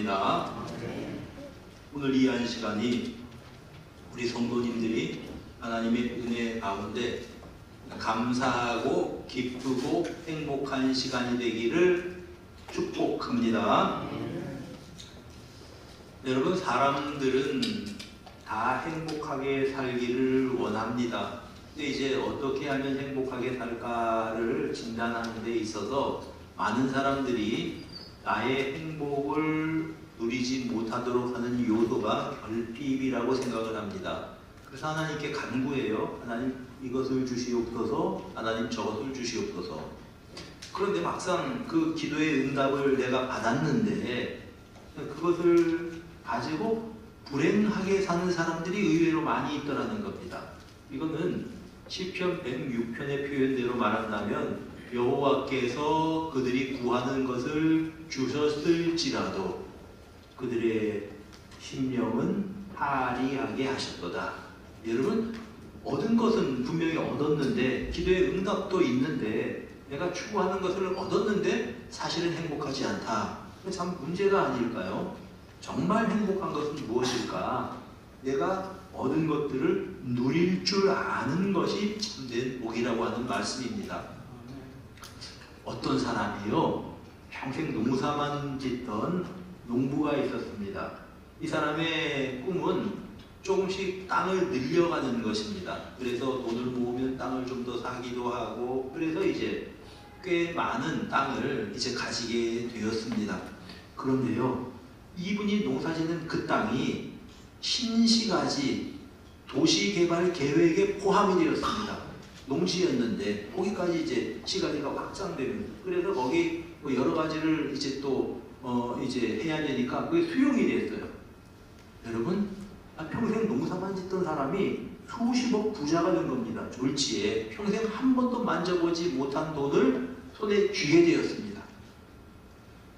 축복합니다. 오늘 이 한 시간이 우리 성도님들이 하나님의 은혜 가운데 감사하고 기쁘고 행복한 시간이 되기를 축복합니다. 여러분, 사람들은 다 행복하게 살기를 원합니다. 근데 이제 어떻게 하면 행복하게 살까를 진단하는 데 있어서 많은 사람들이 나의 행복을 누리지 못하도록 하는 요소가 결핍이라고 생각을 합니다. 그래서 하나님께 간구해요. 하나님, 이것을 주시옵소서, 하나님 저것을 주시옵소서. 그런데 막상 그 기도의 응답을 내가 받았는데 그것을 가지고 불행하게 사는 사람들이 의외로 많이 있더라는 겁니다. 이거는 시편 106편의 표현대로 말한다면 여호와께서 그들이 구하는 것을 주셨을지라도 그들의 심령은 파리하게 하셨도다. 여러분, 얻은 것은 분명히 얻었는데, 기도의 응답도 있는데, 내가 추구하는 것을 얻었는데 사실은 행복하지 않다. 참 문제가 아닐까요? 정말 행복한 것은 무엇일까? 내가 얻은 것들을 누릴 줄 아는 것이 참된 복이라고 하는 말씀입니다. 어떤 사람이요, 평생 농사만 짓던 농부가 있었습니다. 이 사람의 꿈은 조금씩 땅을 늘려가는 것입니다. 그래서 돈을 모으면 땅을 좀 더 사기도 하고, 그래서 이제 꽤 많은 땅을 이제 가지게 되었습니다. 그런데요, 이분이 농사짓는 그 땅이 신시가지 도시개발 계획에 포함이 되었습니다. 농지였는데 거기까지 이제 시가지가 확장되면, 그래서 거기 뭐 여러 가지를 이제 또 이제 해야 되니까 그게 수용이 됐어요. 여러분, 평생 농사만 짓던 사람이 수십억 부자가 된 겁니다. 졸지에 평생 한 번도 만져보지 못한 돈을 손에 쥐게 되었습니다.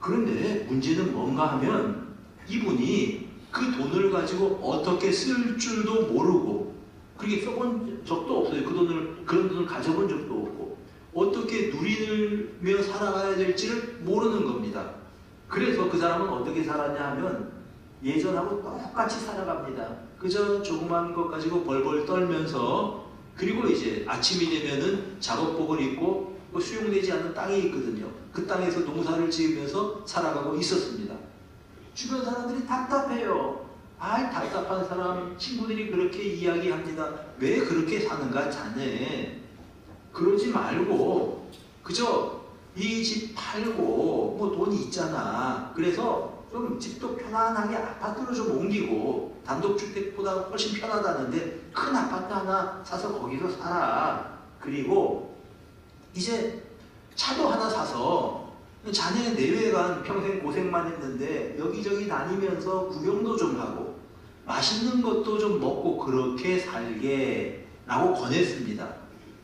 그런데 문제는 뭔가 하면 이분이 그 돈을 가지고 어떻게 쓸 줄도 모르고, 그렇게 써본 적도 없어요. 그런 돈을 가져본 적도 없고, 어떻게 누리며 살아가야 될지를 모르는 겁니다. 그래서 그 사람은 어떻게 살았냐 하면 예전하고 똑같이 살아갑니다. 그저 조그만 것 가지고 벌벌 떨면서, 그리고 이제 아침이 되면은 작업복을 입고 수용되지 않은 땅이 있거든요. 그 땅에서 농사를 지으면서 살아가고 있었습니다. 주변 사람들이 답답해요. 답답한 사람, 친구들이 그렇게 이야기합니다. 왜 그렇게 사는가 자네. 그러지 말고 그저 이 집 팔고 뭐 돈이 있잖아. 그래서 좀 집도 편안하게 아파트로 좀 옮기고, 단독주택보다 훨씬 편하다는데 큰 아파트 하나 사서 거기서 살아. 그리고 이제 차도 하나 사서 자네 내외간 평생 고생만 했는데 여기저기 다니면서 구경도 좀 하고 맛있는 것도 좀 먹고 그렇게 살게 라고 권했습니다.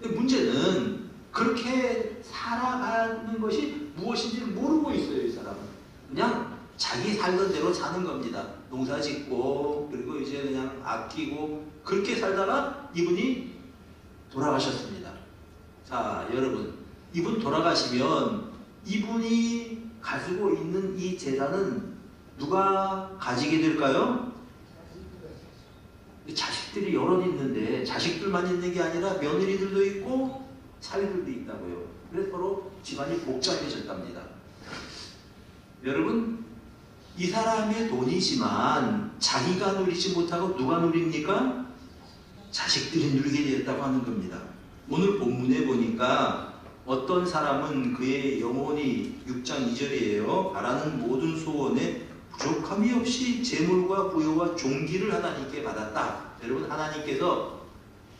근데 문제는 그렇게 살아가는 것이 무엇인지 모르고 있어요. 이 사람은 그냥 자기 살던 대로 사는 겁니다. 농사 짓고, 그리고 이제 그냥 아끼고 그렇게 살다가 이분이 돌아가셨습니다. 자, 여러분, 이분 돌아가시면 이분이 가지고 있는 이 재산은 누가 가지게 될까요? 자식들이 여럿 있는데 자식들만 있는 게 아니라 며느리들도 있고 사위들도 있다고요. 그래서 서로 집안이 복잡해졌답니다. 여러분, 이 사람의 돈이지만 자기가 누리지 못하고 누가 누립니까? 자식들이 누리게 되었다고 하는 겁니다. 오늘 본문에 보니까 어떤 사람은 그의 영혼이 6장 2절이에요. 바라는 모든 소원에 부족함이 없이 재물과 부여와 종기를 하나님께 받았다. 여러분, 하나님께서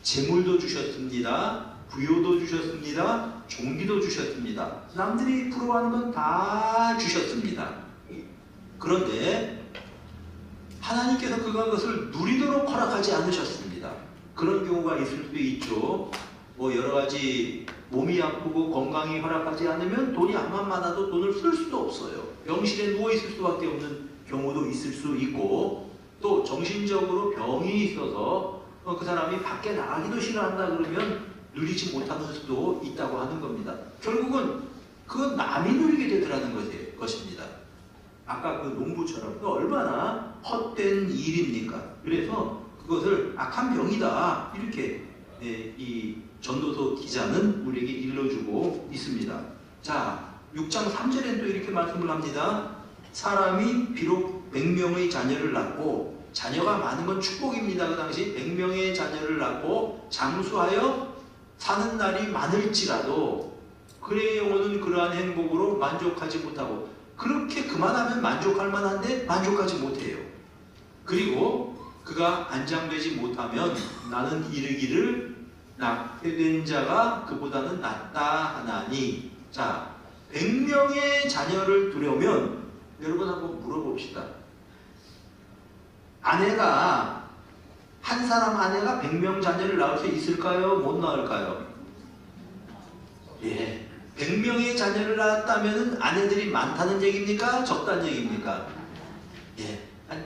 재물도 주셨습니다. 부여도 주셨습니다. 종기도 주셨습니다. 남들이 부러워하는 건 다 주셨습니다. 그런데 하나님께서 그것을 누리도록 허락하지 않으셨습니다. 그런 경우가 있을 수도 있죠. 뭐 여러 가지 몸이 아프고 건강이 허락하지 않으면 돈이 암만 많아도 돈을 쓸 수도 없어요. 병실에 누워 있을 수밖에 없는 경우도 있을 수 있고, 또 정신적으로 병이 있어서 그 사람이 밖에 나가기도 싫어한다 그러면 누리지 못하는 수도 있다고 하는 겁니다. 결국은 그건 남이 누리게 되더라는 것입니다. 아까 그 농부처럼 그 얼마나 헛된 일입니까? 그래서 그것을 악한 병이다 이렇게 이 전도서 기자는 우리에게 일러주고 있습니다. 자, 6장 3절엔 또 이렇게 말씀을 합니다. 사람이 비록 100명의 자녀를 낳고, 자녀가 많은 건 축복입니다. 그 당시 100명의 자녀를 낳고 장수하여 사는 날이 많을지라도 그의 영혼은 그러한 행복으로 만족하지 못하고, 그렇게 그만하면 만족할 만한데 만족하지 못해요. 그리고 그가 안장되지 못하면 나는 이르기를 낙태된 자가 그보다는 낫다 하나니. 자, 100명의 자녀를 두려면 여러분 한번 물어봅시다. 아내가, 한 사람 아내가 100명 자녀를 낳을 수 있을까요? 못 낳을까요? 예. 100명의 자녀를 낳았다면 아내들이 많다는 얘기입니까? 적다는 얘기입니까? 예. 한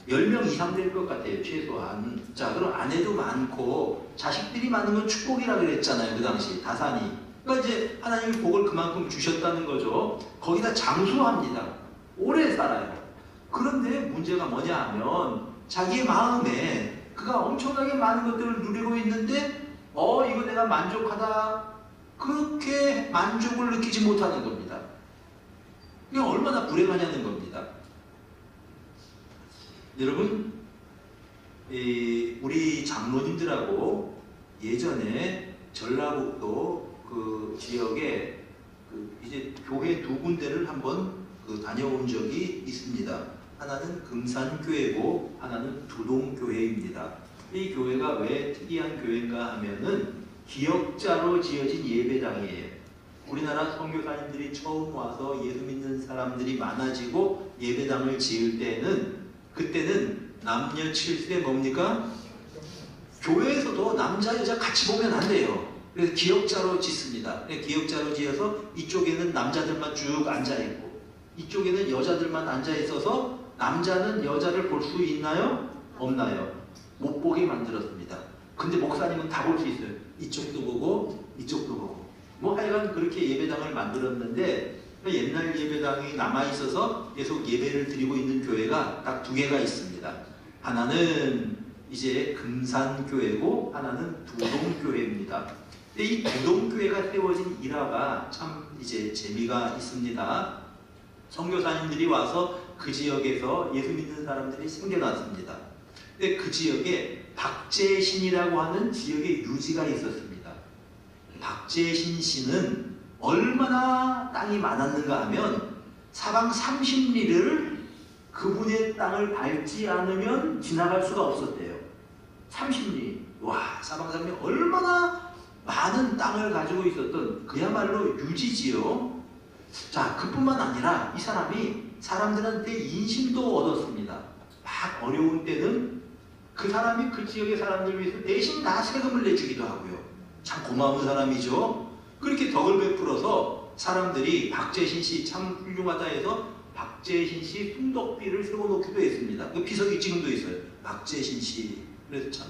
10명 이상 될 것 같아요, 최소한. 자, 그럼 아내도 많고 자식들이 많은 건 축복이라 그랬잖아요, 그 당시 다산이. 그러니까 이제 하나님이 복을 그만큼 주셨다는 거죠. 거기다 장수합니다. 오래 살아요. 그런데 문제가 뭐냐 하면 자기의 마음에 그가 엄청나게 많은 것들을 누리고 있는데 이거 내가 만족하다, 그렇게 만족을 느끼지 못하는 겁니다. 이게 얼마나 불행하냐는 겁니다. 여러분, 우리 장로님들하고 예전에 전라북도 그 지역에 이제 교회 두 군데를 한번 다녀온 적이 있습니다. 하나는 금산교회고 하나는 두동교회입니다. 이 교회가 왜 특이한 교회인가 하면은 기역자로 지어진 예배당이에요. 우리나라 선교사님들이 처음 와서 예수 믿는 사람들이 많아지고 예배당을 지을 때는, 그때는 남녀 7세 뭡니까? 교회에서도 남자 여자 같이 보면 안 돼요. 그래서 기역자로 짓습니다. 기역자로 지어서 이쪽에는 남자들만 쭉 앉아있고 이쪽에는 여자들만 앉아있어서 남자는 여자를 볼 수 있나요? 없나요? 못 보게 만들었습니다. 근데 목사님은 다 볼 수 있어요. 이쪽도 보고 이쪽도 보고. 뭐 하여간 그렇게 예배당을 만들었는데, 옛날 예배당이 남아있어서 계속 예배를 드리고 있는 교회가 딱 두 개가 있습니다. 하나는 이제 금산교회고 하나는 두동교회입니다. 근데 이 두동교회가 세워진 일화가 참 이제 재미가 있습니다. 선교사님들이 와서 그 지역에서 예수 믿는 사람들이 생겨났습니다. 근데 그 지역에 박재신이라고 하는 지역의 유지가 있었습니다. 박재신 씨는 얼마나 땅이 많았는가 하면 사방 30리를 그분의 땅을 밟지 않으면 지나갈 수가 없었대요. 30리. 와, 사방 30리 얼마나 많은 땅을 가지고 있었던 그야말로 유지지요. 자, 그뿐만 아니라 이 사람이 사람들한테 인심도 얻었습니다. 막 어려운 때는 그 사람이 그 지역의 사람들 위해서 대신 다 세금을 내주기도 하고요. 참 고마운 사람이죠. 그렇게 덕을 베풀어서 사람들이 박재신 씨 참 훌륭하다 해서 박재신 씨 숭덕비를 세워놓기도 했습니다. 그 비석이 지금도 있어요. 박재신 씨. 그래서 참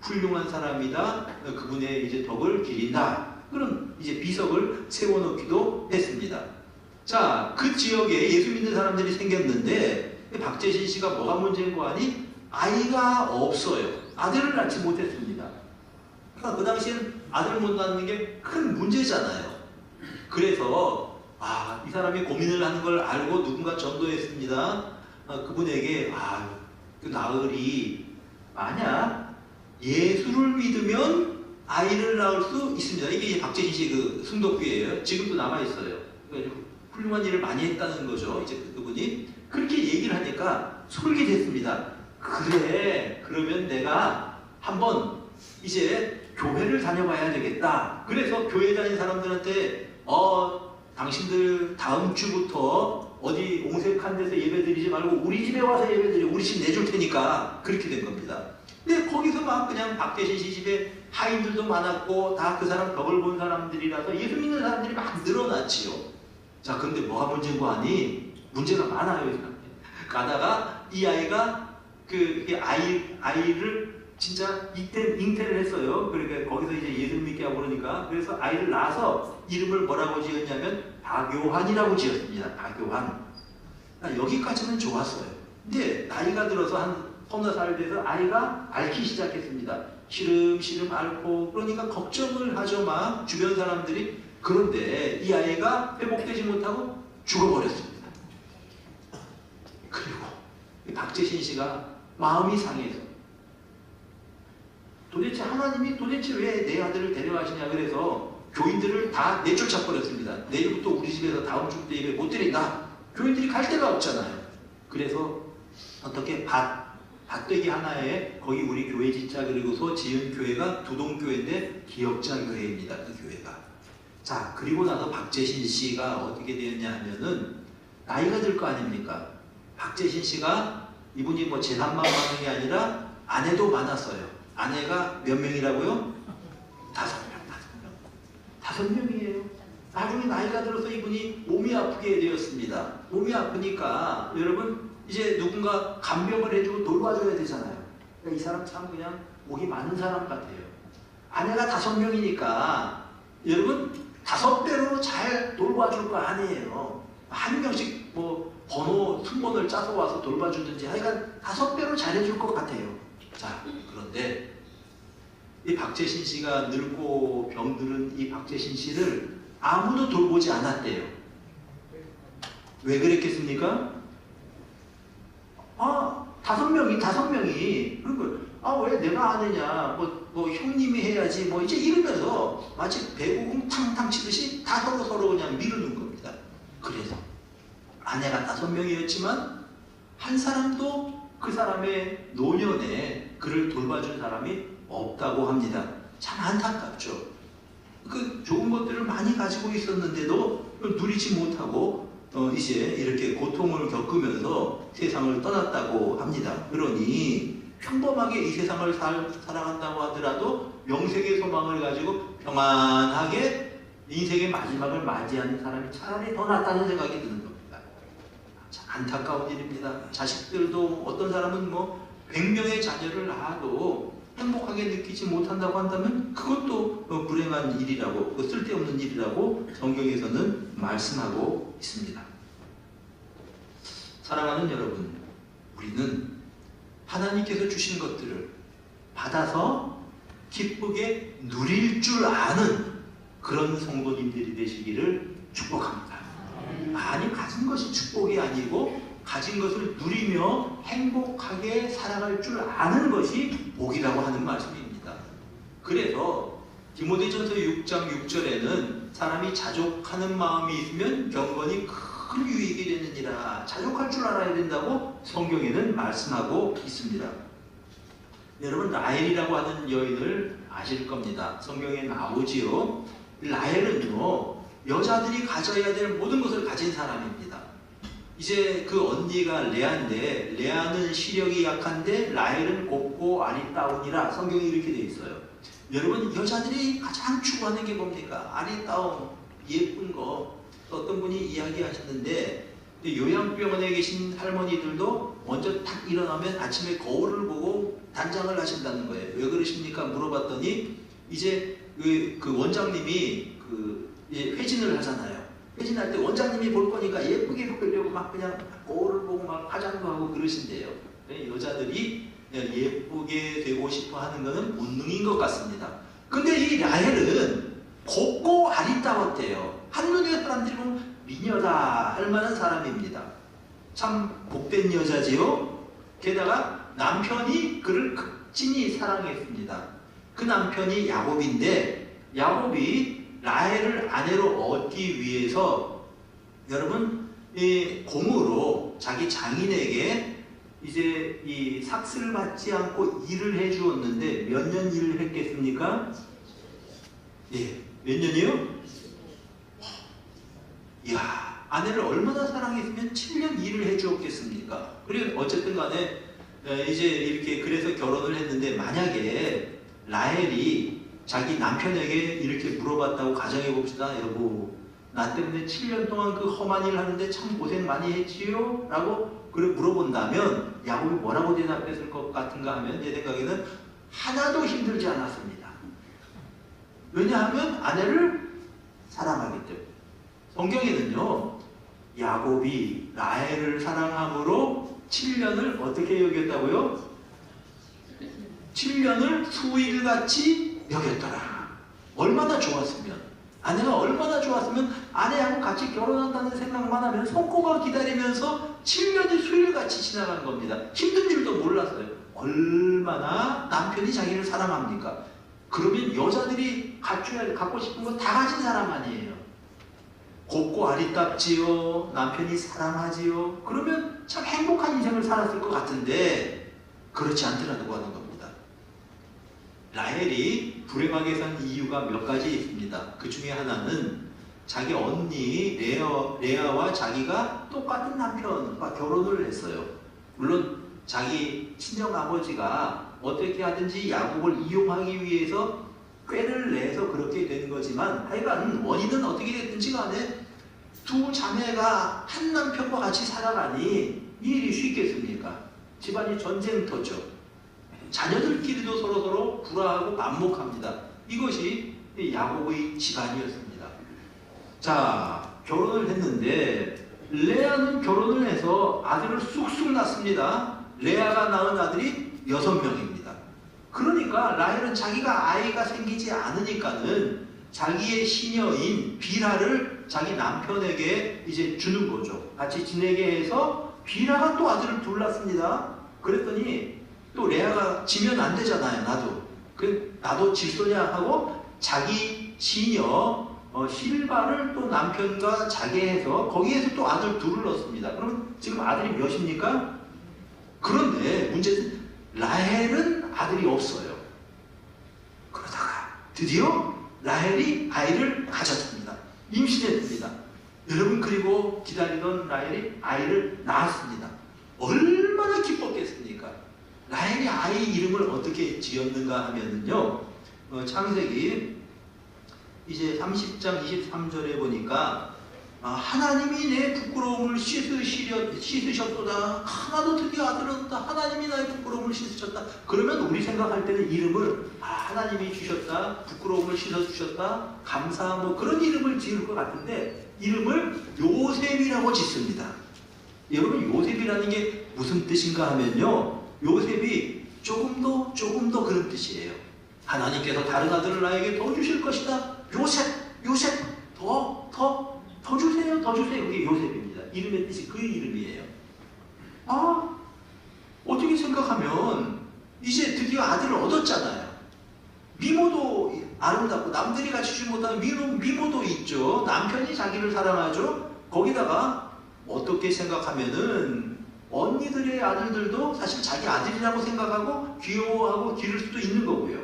훌륭한 사람이다. 그분의 이제 덕을 기린다. 그런 이제 비석을 세워놓기도 했습니다. 자, 그 지역에 예수 믿는 사람들이 생겼는데 박재신 씨가 뭐가 문제인 거 아니? 아이가 없어요. 아들을 낳지 못했습니다. 그러니까 그 당시에는 아들을 못 낳는 게 큰 문제잖아요. 그래서 이 사람이 고민을 하는 걸 알고 누군가 전도했습니다. 그분에게 그 나으리 만약 예수를 믿으면 아이를 낳을 수 있습니다. 이게 박재신 씨 그 승덕교회예요. 지금도 남아 있어요. 훌륭한 일을 많이 했다는 거죠. 이제 그분이 그렇게 얘기를 하니까 솔깃했습니다. 그래, 그러면 내가 한번 이제 교회를 다녀봐야 되겠다. 그래서 교회 다닌 사람들한테 당신들 다음 주부터 어디 옹색한 데서 예배 드리지 말고 우리 집에 와서 예배 드려. 우리 집 내줄 테니까. 그렇게 된 겁니다. 근데 거기서 막 그냥 박재신 씨 집에 하인들도 많았고 다 그 사람 덕을 본 사람들이라서 예수 믿는 사람들이 막 늘어났지요. 자, 그런데 뭐가 문제인 거 아니? 문제가 많아요. 가다가 이 아이가 아이를 진짜 잉태를 했어요. 그러니까 거기서 이제 예수 믿게 하고 그러니까 그래서 아이를 낳아서 이름을 뭐라고 지었냐면 박요한이라고 지었습니다. 박요한. 여기까지는 좋았어요. 근데 나이가 들어서 한 서너 살 돼서 아이가 앓기 시작했습니다. 시름시름 앓고 그러니까 걱정을 하죠. 막 주변 사람들이. 그런데 이 아이가 회복되지 못하고 죽어버렸습니다. 그리고 박재신 씨가 마음이 상해서 도대체 하나님이 도대체 왜 내 아들을 데려가시냐 그래서 교인들을 다 내쫓아 버렸습니다. 내일부터 우리 집에서 다음 주 때 예배 못 드린다. 교인들이 갈 데가 없잖아요. 그래서 어떻게 밭되기 하나에 거기 우리 교회 짓자 그리고서 지은 교회가 두동교회인데 기역자 교회입니다. 그 교회가. 자, 그리고 나서 박재신 씨가 어떻게 되었냐 하면은 나이가 들 거 아닙니까? 박재신 씨가 이분이 뭐 재산만 많은 게 아니라 아내도 많았어요. 아내가 몇 명이라고요? 5명. 5명이에요. 나중에 나이가 들어서 이분이 몸이 아프게 되었습니다. 몸이 아프니까 여러분 이제 누군가 간병을 해주고 돌봐줘야 되잖아요. 그러니까 이 사람 참 그냥 목이 많은 사람 같아요. 아내가 5명이니까 여러분 5배로 잘 돌봐줄 거 아니에요. 한 명씩 뭐 번호 순번을 짜서 와서 돌봐주든지 하여간 5배로 잘해줄 것 같아요. 자, 그런데 이 박재신 씨가 늙고 병들은 이 박재신 씨를 아무도 돌보지 않았대요. 왜 그랬겠습니까? 5명이 그리고 왜 내가 안 하냐 뭐 형님이 해야지 뭐 이제 이러면서 마치 배구공 탕탕 치듯이 다 서로 그냥 미루는 겁니다. 그래서 아내가 5명이었지만 한 사람도 그 사람의 노년에 그를 돌봐준 사람이 없다고 합니다. 참 안타깝죠. 그 좋은 것들을 많이 가지고 있었는데도 누리지 못하고 이제 이렇게 고통을 겪으면서 세상을 떠났다고 합니다. 그러니 평범하게 이 세상을 살아간다고 하더라도 명색의 소망을 가지고 평안하게 인생의 마지막을 맞이하는 사람이 차라리 더 낫다는 생각이 드는 겁니다. 참 안타까운 일입니다. 자식들도 어떤 사람은 뭐 100명의 자녀를 낳아도 행복하게 느끼지 못한다고 한다면 그것도 불행한 일이라고, 쓸데없는 일이라고 성경에서는 말씀하고 있습니다. 사랑하는 여러분, 우리는 하나님께서 주신 것들을 받아서 기쁘게 누릴 줄 아는 그런 성도님들이 되시기를 축복합니다. 많이 가진 것이 축복이 아니고 가진 것을 누리며 행복하게 살아갈 줄 아는 것이 복이라고 하는 말씀입니다. 그래서 디모데전서 6장 6절에는 사람이 자족하는 마음이 있으면 경건이 큰 유익이 되느니라. 자족할 줄 알아야 된다고 성경에는 말씀하고 있습니다. 여러분 라헬이라고 하는 여인을 아실 겁니다. 성경에 나오지요. 라헬은요 여자들이 가져야 될 모든 것을 가진 사람입니다. 이제 그 언니가 레아인데 레아는 시력이 약한데 라헬은 곱고 아리따우니라 성경이 이렇게 되어 있어요. 여러분 여자들이 가장 추구하는 게 뭡니까? 아리따움, 예쁜 거. 어떤 분이 이야기하셨는데 요양병원에 계신 할머니들도 먼저 딱 일어나면 아침에 거울을 보고 단장을 하신다는 거예요. 왜 그러십니까? 물어봤더니 이제 그 원장님이 회진을 하잖아요. 회진할 때 원장님이 볼 거니까 예쁘게 보려고 막 그냥 거울을 보고 막 화장도 하고 그러신대요. 여자들이 예쁘게 되고 싶어 하는 것은 본능인 것 같습니다. 근데 이 라헬은 곱고 아리따웠대요. 한눈에 사람들이 보면 미녀다 할 만한 사람입니다. 참 복된 여자지요. 게다가 남편이 그를 극진히 사랑했습니다. 그 남편이 야곱인데 야곱이 라헬을 아내로 얻기 위해서 여러분 이 공으로 자기 장인에게 이제 이 삭스를 받지 않고 일을 해 주었는데 몇 년 일을 했겠습니까? 예, 몇 년이요? 이야, 아내를 얼마나 사랑했으면 7년 일을 해 주었겠습니까? 그리고 어쨌든 간에 이제 이렇게 그래서 결혼을 했는데 만약에 라헬이 자기 남편에게 이렇게 물어봤다고 가정해 봅시다. 여보, 나 때문에 7년 동안 그 험한 일을 하는데 참 고생 많이 했지요? 라고 그래 물어본다면 야곱이 뭐라고 대답했을 것 같은가 하면 내 생각에는 하나도 힘들지 않았습니다. 왜냐하면 아내를 사랑하기 때문에. 성경에는요 야곱이 라헬을 사랑함으로 7년을 어떻게 여겼다고요? 7년을 수일같이 여겼더라. 얼마나 좋았으면, 아내가 얼마나 좋았으면 아내하고 같이 결혼한다는 생각만 하면 손꼽아 기다리면서 7년이 수일같이 지나간 겁니다. 힘든 줄도 몰랐어요. 얼마나 남편이 자기를 사랑합니까? 그러면 여자들이 갖고 싶은 거 다 가진 사람 아니에요. 곱고 아리답지요. 남편이 사랑하지요. 그러면 참 행복한 인생을 살았을 것 같은데 그렇지 않더라고 하는 겁니다. 라헬이 불행하게 산 이유가 몇 가지 있습니다. 그 중에 하나는 자기 언니 레아와 자기가 똑같은 남편과 결혼을 했어요. 물론 자기 친정 아버지가 어떻게 하든지 야곱을 이용하기 위해서 꾀를 내서 그렇게 된 거지만 하여간 원인은 어떻게 됐든지 간에 두 자매가 한 남편과 같이 살아가니 이 일이 쉽겠습니까? 집안이 전쟁터죠. 자녀들끼리도 서로서로 불화하고 반목합니다. 이것이 야곱의 집안이었습니다. 자, 결혼을 했는데 레아는 결혼을 해서 아들을 쑥쑥 낳습니다. 레아가 낳은 아들이 6명입니다. 그러니까 라헬은 자기가 아이가 생기지 않으니까는 자기의 시녀인 비라를 자기 남편에게 이제 주는 거죠. 같이 지내게 해서 비라가 또 아들을 둘 낳습니다. 그랬더니 또 레아가 지면 안 되잖아요. 나도 질소냐 하고 자기 시녀 실바를 또 남편과 자게 해서 거기에서 또 아들 둘을 낳습니다. 그러면 지금 아들이 몇입니까? 그런데 문제는 라헬은 아들이 없어요. 그러다가 드디어 라헬이 아이를 가졌습니다. 임신했습니다. 여러분, 그리고 기다리던 라헬이 아이를 낳았습니다. 얼마나 기뻤겠습니까? 라헬이 아이 이름을 어떻게 지었는가 하면은요, 창세기 이제 30장 23절에 보니까 하나님이 내 부끄러움을 씻으셨도다. 하나도 드디어 아들을 얻었다. 하나님이 나의 부끄러움을 씻으셨다. 그러면 우리 생각할 때는 이름을 하나님이 주셨다. 부끄러움을 씻어주셨다. 감사 뭐 그런 이름을 지을 것 같은데 이름을 요셉이라고 짓습니다. 여러분, 요셉이라는 게 무슨 뜻인가 하면요, 요셉이 조금 더 그런 뜻이에요. 하나님께서 다른 아들을 나에게 더 주실 것이다. 요셉 더 주세요. 그게 요셉입니다. 이름의 뜻이 그 이름이에요. 어떻게 생각하면 이제 드디어 아들을 얻었잖아요. 미모도 아름답고 남들이 갖추지 못하는 미모도 있죠. 남편이 자기를 사랑하죠. 거기다가 어떻게 생각하면은 언니들의 아들들도 사실 자기 아들이라고 생각하고 귀여워하고 기를 수도 있는 거고요.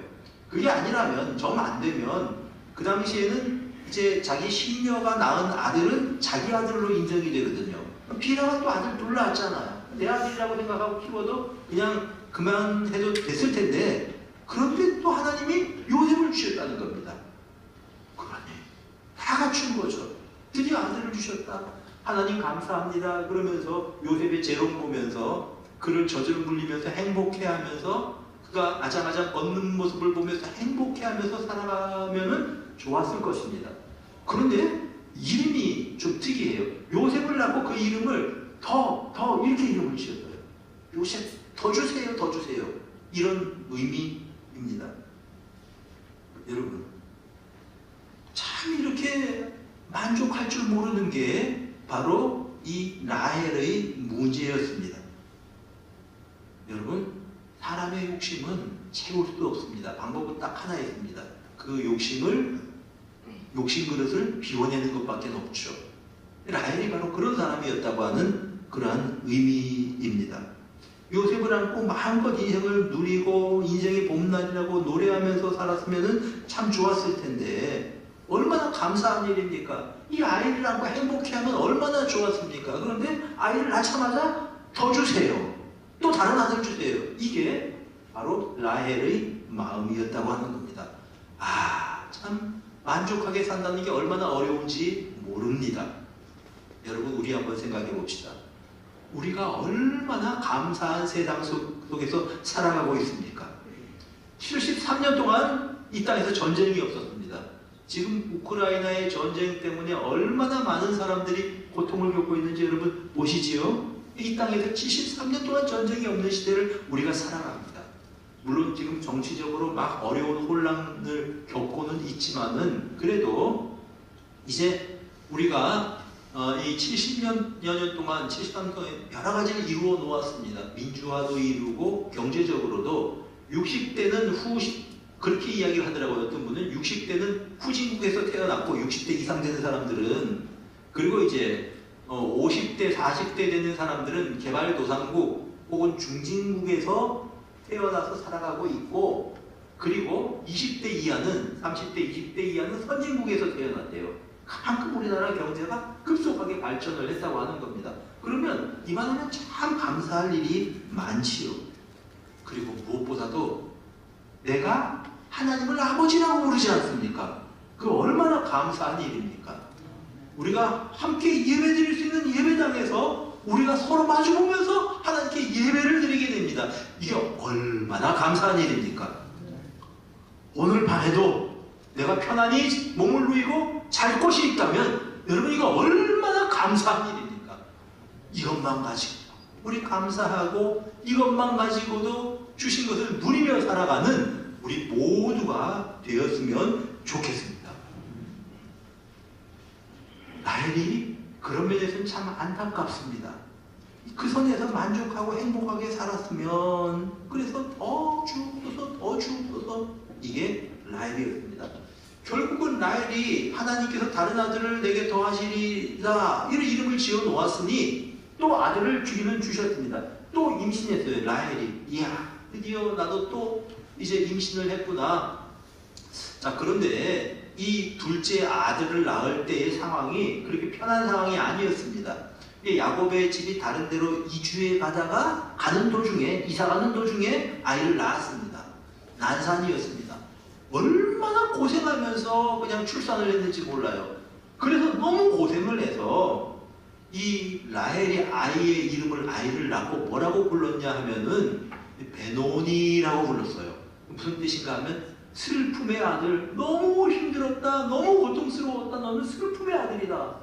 그게 아니라면, 정 안 되면 그 당시에는 이제 자기 시녀가 낳은 아들은 자기 아들로 인정이 되거든요. 비라가 또 아들 둘 낳았잖아요. 내 아들이라고 생각하고 키워도 그냥 그만해도 됐을 텐데, 그런데 또 하나님이 요셉을 주셨다는 겁니다. 그러니 다 갖춘 거죠. 드디어 아들을 주셨다. 하나님 감사합니다. 그러면서 요셉의 재롱 보면서 그를 젖을 물리면서 행복해하면서 그가 아장아장 걷는 모습을 보면서 행복해하면서 살아가면은 좋았을 것입니다. 그런데 이름이 좀 특이해요. 요셉을 낳고 그 이름을 더 이렇게 이름을 지었어요. 요셉 더 주세요. 이런 의미입니다. 여러분, 참 이렇게 만족할 줄 모르는 게 바로 이 라헬의 문제였습니다. 여러분, 사람의 욕심은 채울 수 없습니다. 방법은 딱 하나 있습니다. 그 욕심 그릇을 비워내는 것밖에 없죠. 라헬이 바로 그런 사람이었다고 하는 그러한 의미입니다. 요셉을 안고 마음껏 인생을 누리고 인생의 봄날이라고 노래하면서 살았으면 참 좋았을 텐데 얼마나 감사한 일입니까? 이 아이를 안고 행복해하면 얼마나 좋았습니까? 그런데 아이를 낳자마자 더 주세요. 또 다른 아들 주세요. 이게 바로 라헬의 마음이었다고 하는 겁니다. 참 만족하게 산다는 게 얼마나 어려운지 모릅니다. 여러분, 우리 한번 생각해 봅시다. 우리가 얼마나 감사한 세상 속에서 살아가고 있습니까? 73년 동안 이 땅에서 전쟁이 없었습니다. 지금 우크라이나의 전쟁 때문에 얼마나 많은 사람들이 고통을 겪고 있는지 여러분 보시지요? 이 땅에서 73년 동안 전쟁이 없는 시대를 우리가 살아갑니다. 물론 지금 정치적으로 막 어려운 혼란을 겪고는 있지만은 그래도 이제 우리가 이 70여 년 동안 73년 동안 여러 가지를 이루어 놓았습니다. 민주화도 이루고 경제적으로도 60대는 그렇게 이야기를 하더라고요. 어떤 분은 60대는 후진국에서 태어났고 60대 이상 되는 사람들은, 그리고 이제 50대 40대 되는 사람들은 개발도상국 혹은 중진국에서 태어나서 살아가고 있고, 그리고 20대 이하는 30대 20대 이하는 선진국에서 태어났대요. 그만큼 우리나라 경제가 급속하게 발전을 했다고 하는 겁니다. 그러면 이만하면 참 감사할 일이 많지요. 그리고 무엇보다도 내가 하나님을 아버지라고 부르지 않습니까? 그 얼마나 감사한 일입니까? 우리가 함께 예배 드릴 수 있는 예배당에서 우리가 서로 마주보면서 하나님께 예배를 드리게 됩니다. 이게 얼마나 감사한 일입니까? 오늘 밤에도 내가 편안히 몸을 누이고 잘 곳이 있다면 여러분 이거 얼마나 감사한 일입니까? 이것만 가지고 우리 감사하고 이것만 가지고도 주신 것을 누리며 살아가는 우리 모두가 되었으면 좋겠습니다. 라헬이 그런 면에서는 참 안타깝습니다. 그 선에서 만족하고 행복하게 살았으면, 그래서 더 주옵소서 이게 라헬이었습니다. 결국은 라헬이 하나님께서 다른 아들을 내게 더하시리라 이런 이름을 지어 놓았으니 또 아들을 주기는 주셨습니다. 또 임신했어요. 라헬이. 이야, 드디어 나도 또 이제 임신을 했구나. 자, 그런데 이 둘째 아들을 낳을 때의 상황이 그렇게 편한 상황이 아니었습니다. 야곱의 집이 다른 데로 이주해 가다가 이사가는 도중에 아이를 낳았습니다. 난산이었습니다. 얼마나 고생하면서 그냥 출산을 했는지 몰라요. 그래서 너무 고생을 해서 이 라헬이 아이를 낳고 뭐라고 불렀냐 하면은 베노니라고 불렀어요. 무슨 뜻인가 하면 슬픔의 아들, 너무 힘들었다, 너무 고통스러웠다, 너는 슬픔의 아들이다.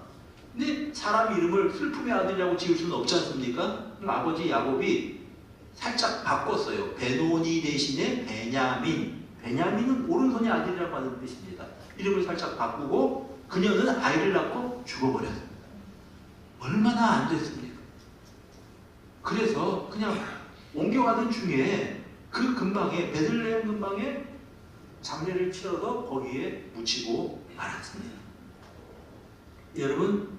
근데 사람 이름을 슬픔의 아들이라고 지을 수는 없지 않습니까? 아버지 야곱이 살짝 바꿨어요. 베노니 대신에 베냐민은 오른손의 아들이라고 하는 뜻입니다. 이름을 살짝 바꾸고 그녀는 아이를 낳고 죽어버렸습니다. 얼마나 안 됐습니까? 그래서 그냥 옮겨가던 중에 그 근방에, 베들레헴 근방에 장례를 치러서 거기에 묻히고 말았습니다. 여러분,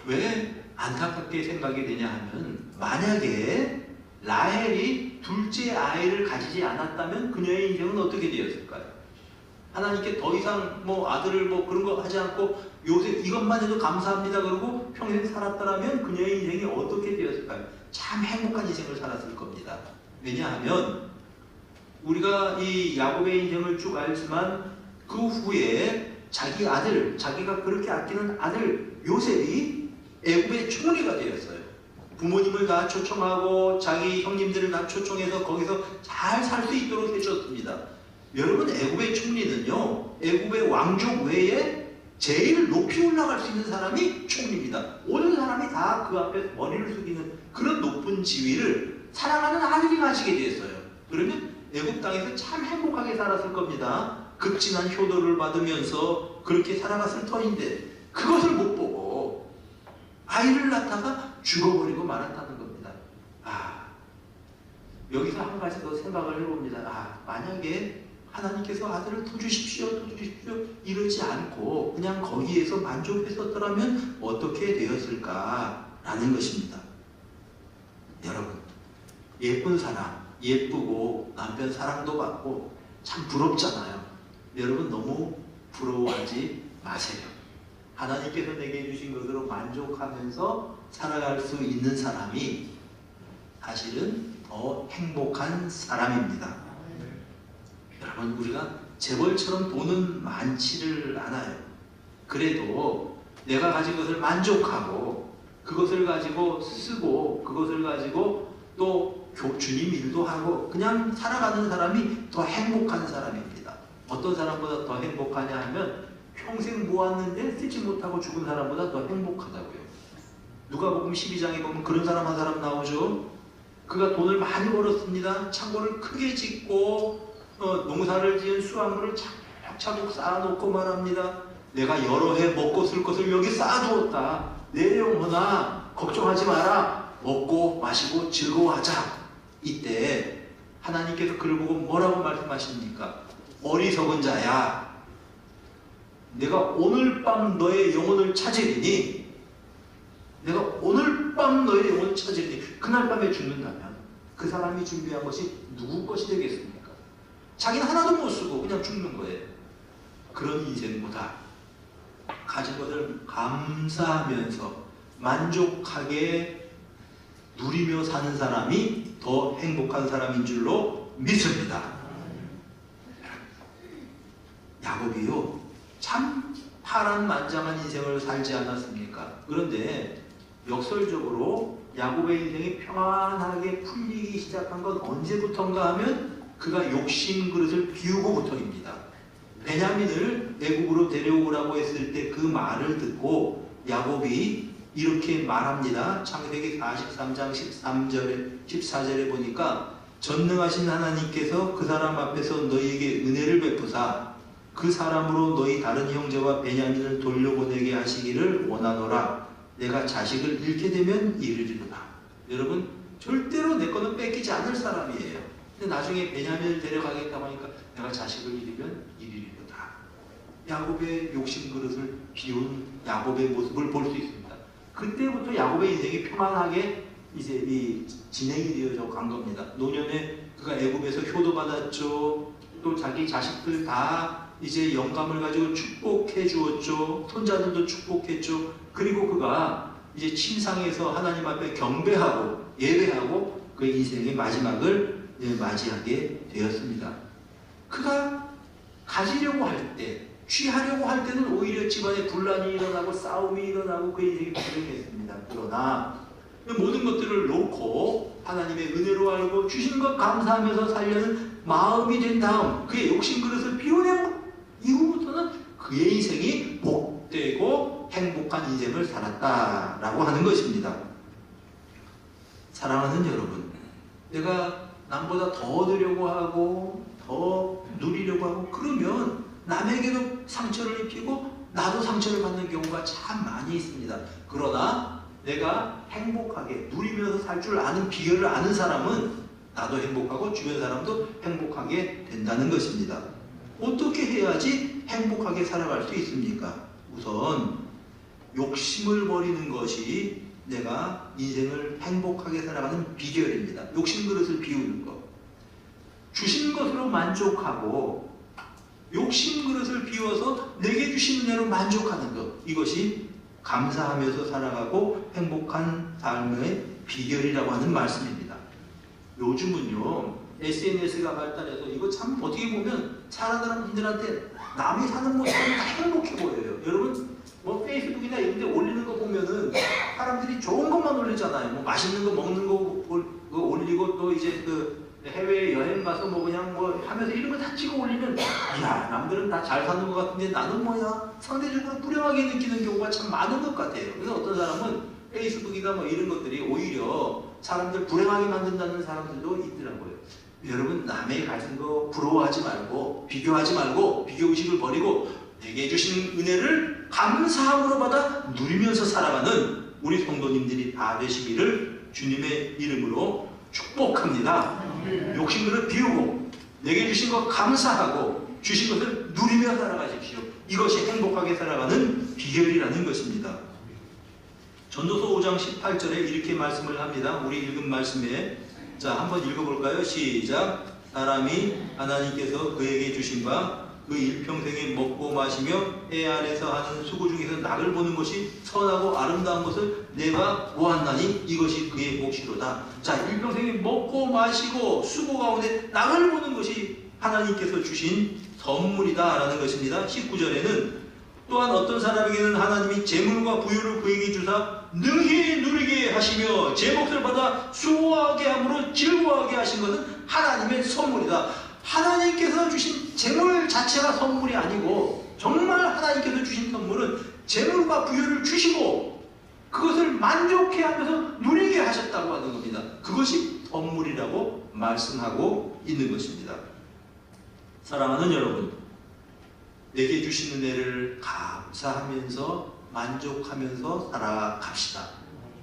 왜 안타깝게 생각이 되냐 하면, 만약에 라헬이 둘째 아이를 가지지 않았다면 그녀의 인생은 어떻게 되었을까요? 하나님께 더 이상 아들을 그런 거 하지 않고 요셉 이것만 해도 감사합니다 그러고 평생 살았더라면 그녀의 인생이 어떻게 되었을까요? 참 행복한 인생을 살았을 겁니다. 왜냐하면 우리가 이 야곱의 인생을 쭉 알지만 그 후에 자기 아들, 자기가 그렇게 아끼는 아들 요셉이 애굽의 총리가 되었어요. 부모님을 다 초청하고 자기 형님들을 다 초청해서 거기서 잘 살 수 있도록 해줬습니다. 여러분, 애굽의 총리는요, 애굽의 왕족 외에 제일 높이 올라갈 수 있는 사람이 총리입니다. 온 사람이 다 그 앞에 머리를 숙이는 그런 높은 지위를 사랑하는 아들이 가지게 되었어요. 그러면 애굽 땅에서 참 행복하게 살았을 겁니다. 극진한 효도를 받으면서 그렇게 살아갔을 터인데 그것을 못 보고 아이를 낳다가 죽어버리고 말았다는 겁니다. 여기서 한 가지 더 생각을 해봅니다. 만약에 하나님께서 아들을 더 주십시오 이러지 않고 그냥 거기에서 만족했었더라면 어떻게 되었을까라는 것입니다. 여러분, 예쁜 사람, 예쁘고 남편 사랑도 받고 참 부럽잖아요. 여러분, 너무 부러워하지 마세요. 하나님께서 내게 주신 것으로 만족하면서 살아갈 수 있는 사람이 사실은 더 행복한 사람입니다. 여러분, 우리가 재벌처럼 돈은 많지를 않아요. 그래도 내가 가진 것을 만족하고 그것을 가지고 쓰고 그것을 가지고 또 주님 일도 하고 그냥 살아가는 사람이 더 행복한 사람입니다. 어떤 사람보다 더 행복하냐 하면 평생 모았는데 쓰지 못하고 죽은 사람보다 더 행복하다고요. 누가복음 12장에 보면 그런 사람 한 사람 나오죠. 그가 돈을 많이 벌었습니다. 창고를 크게 짓고 농사를 지은 수확물을 차곡차곡 쌓아놓고 말합니다. 내가 여러 해 먹고 쓸 것을 여기 쌓아두었다. 내 영혼아 걱정하지 마라. 먹고 마시고 즐거워하자. 이때 하나님께서 그를 보고 뭐라고 말씀하십니까? 어리석은 자야, 내가 오늘 밤 너의 영혼을 찾으리니, 내가 오늘 밤 너의 영혼을 찾으리니. 그날 밤에 죽는다면 그 사람이 준비한 것이 누구 것이 되겠습니까? 자기는 하나도 못 쓰고 그냥 죽는 거예요. 그런 인생보다 가진 것을 감사하면서 만족하게 누리며 사는 사람이 더 행복한 사람인 줄로 믿습니다. 야곱이요, 참 파란만장한 인생을 살지 않았습니까? 그런데 역설적으로 야곱의 인생이 평안하게 풀리기 시작한 건 언제부턴가 하면 그가 욕심 그릇을 비우고부터입니다. 베냐민을 애국으로 데려오라고 했을 때 그 말을 듣고 야곱이 이렇게 말합니다. 창세기 43장 14절에 보니까 전능하신 하나님께서 그 사람 앞에서 너희에게 은혜를 베푸사 그 사람으로 너희 다른 형제와 베냐민을 돌려보내게 하시기를 원하노라. 내가 자식을 잃게 되면 이르리로다. 여러분, 절대로 내 거는 뺏기지 않을 사람이에요. 근데 나중에 베냐민을 데려가겠다고 하니까 내가 자식을 잃으면 이르리로다. 야곱의 욕심 그릇을 비운 야곱의 모습을 볼 수 있습니다. 그때부터 야곱의 인생이 평안하게 이제 진행이 되어져 간 겁니다. 노년에 그가 애굽에서 효도받았죠. 또 자기 자식들 다 이제 영감을 가지고 축복해 주었죠. 손자들도 축복했죠. 그리고 그가 이제 침상에서 하나님 앞에 경배하고 예배하고 그의 인생의 마지막을 맞이하게 되었습니다. 그가 가지려고 할 때, 취하려고 할 때는 오히려 집안에 분란이 일어나고 싸움이 일어나고 그의 인생이 불행했습니다. 그러나 모든 것들을 놓고 하나님의 은혜로 알고 주신 것 감사하면서 살려는 마음이 된 다음 그의 욕심 그릇을 비워내고 이후부터는 그의 인생이 복되고 행복한 인생을 살았다라고 하는 것입니다. 사랑하는 여러분, 내가 남보다 더 얻으려고 하고 더 누리려고 하고 그러면 남에게도 상처를 입히고 나도 상처를 받는 경우가 참 많이 있습니다. 그러나 내가 행복하게 누리면서 살 줄 아는 비결을 아는 사람은 나도 행복하고 주변 사람도 행복하게 된다는 것입니다. 어떻게 해야지 행복하게 살아갈 수 있습니까? 우선 욕심을 버리는 것이 내가 인생을 행복하게 살아가는 비결입니다. 욕심 그릇을 비우는 것. 주신 것으로 만족하고 욕심 그릇을 비워서 내게 주신 은혜로 만족하는 것. 이것이 감사하면서 살아가고 행복한 삶의 비결이라고 하는 말씀입니다. 요즘은요, SNS가 발달해서 이거 참 어떻게 보면 사람들한테 남이 사는 모습은 다 행복해 보여요. 여러분, 뭐 페이스북이나 이런 데 올리는 거 보면은 사람들이 좋은 것만 올리잖아요. 뭐 맛있는 거 먹는 거 올리고 또 이제 그 해외 여행 가서 뭐 그냥 뭐 하면서 이런 거 다 찍어 올리면 이야, 남들은 다 잘 사는 것 같은데 나는 뭐야? 상대적으로 불행하게 느끼는 경우가 참 많은 것 같아요. 그래서 어떤 사람은 페이스북이나 뭐 이런 것들이 오히려 사람들 불행하게 만든다는 사람들도 있더라고요. 여러분, 남의 가진 거 부러워하지 말고 비교하지 말고 비교의식을 버리고 내게 주신 은혜를 감사함으로 받아 누리면서 살아가는 우리 성도님들이 다 되시기를 주님의 이름으로 축복합니다. 욕심을 비우고 내게 주신 것 감사하고 주신 것을 누리며 살아가십시오. 이것이 행복하게 살아가는 비결이라는 것입니다. 전도서 5장 18절에 이렇게 말씀을 합니다. 우리 읽은 말씀에 자, 한번 읽어볼까요? 시작. 사람이 하나님께서 그에게 주신 바 그 일평생에 먹고 마시며 해 아래서 하는 수고 중에서 낙을 보는 것이 선하고 아름다운 것을 내가 보았나니 이것이 그의 몫이로다. 자, 일평생에 먹고 마시고 수고 가운데 낙을 보는 것이 하나님께서 주신 선물이다 라는 것입니다. 19절에는 또한 어떤 사람에게는 하나님이 재물과 부유를 그에게 주사 능히 누리게 하시며 제 몫을 받아 수고하게 함으로 즐거워하게 하신 것은 하나님의 선물이다. 하나님께서 주신 재물 자체가 선물이 아니고 정말 하나님께서 주신 선물은 재물과 부여를 주시고 그것을 만족해하면서 누리게 하셨다고 하는 겁니다. 그것이 선물이라고 말씀하고 있는 것입니다. 사랑하는 여러분, 내게 주신 은혜를 감사하면서 만족하면서 살아갑시다.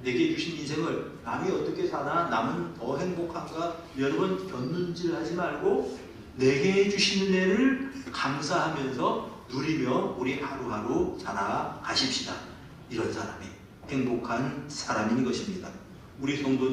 내게 주신 인생을 남이 어떻게 사나, 남은 더 행복한가, 여러분 견눈질하지 말고 내게 주신 은혜를 감사하면서 누리며 우리 하루하루 살아가십시다. 이런 사람이 행복한 사람인 것입니다. 우리 성도님